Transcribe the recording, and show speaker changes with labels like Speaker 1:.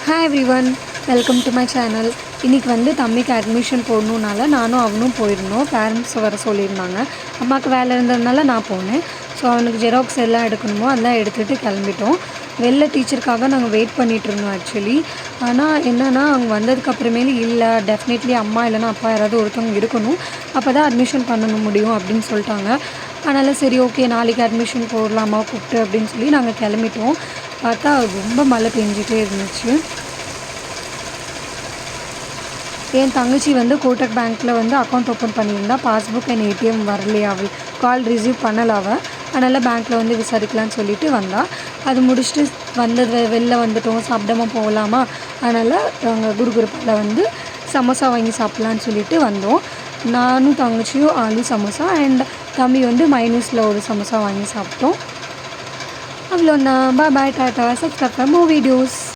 Speaker 1: Hi everyone, welcome to my channel. இன்றைக்கி வந்து தம்பிக்கு அட்மிஷன் போடணுன்னால நானும் அவனும் போயிருந்தோம். பேரண்ட்ஸ் வர சொல்லியிருந்தாங்க. அம்மாவுக்கு வேலை இருந்ததுனால நான் போனேன். ஸோ அவனுக்கு ஜெராக்ஸ் எல்லாம் எடுக்கணுமோ அதெல்லாம் எடுத்துகிட்டு கிளம்பிட்டோம். வெளில டீச்சருக்காக நாங்கள் வெயிட் பண்ணிகிட்ருந்தோம் ஆக்சுவலி. ஆனால் என்னென்னா அவங்க வந்ததுக்கப்புறமேலு இல்லை, டெஃபினெட்லி அம்மா இல்லைனா அப்பா யாராவது ஒருத்தவங்க இருக்கணும், அப்போ தான் அட்மிஷன் பண்ண முடியும் அப்படின்னு சொல்லிட்டாங்க. அதனால் சரி ஓகே, நாளைக்கு அட்மிஷன் போடலாமா கூப்பிட்டு அப்படின்னு சொல்லி நாங்கள் கிளம்பிட்டோம். பார்த்தா ரொம்ப மழை பெஞ்சிட்டே இருந்துச்சு. என் தங்கச்சி வந்து கோட்டக் பேங்க்கில் வந்து அக்கௌண்ட் ஓப்பன் பண்ணியிருந்தா. பாஸ்புக் அண்ட் ஏடிஎம் வரலையா, அவள் கால் ரிசீவ் பண்ணலை அவள். அதனால் பேங்க்கில் வந்து விசாரிக்கலான்னு சொல்லிட்டு வந்தாள். அது முடிச்சுட்டு வெளில வந்துட்டோம், சாப்பிடாம போகலாமா, அதனால் நாங்கள் குருகுருப்பாவில் வந்து சமோசா வாங்கி சாப்பிட்லான்னு சொல்லிட்டு வந்தோம். நானும் தங்கச்சியும் ஆலு சமோசா அண்ட் தம்பி வந்து மைனஸில் ஒரு சமோசா வாங்கி சாப்பிட்டோம். அவ்வளோண்ணா. பாய், டாட்டா. Subscribe for more videos.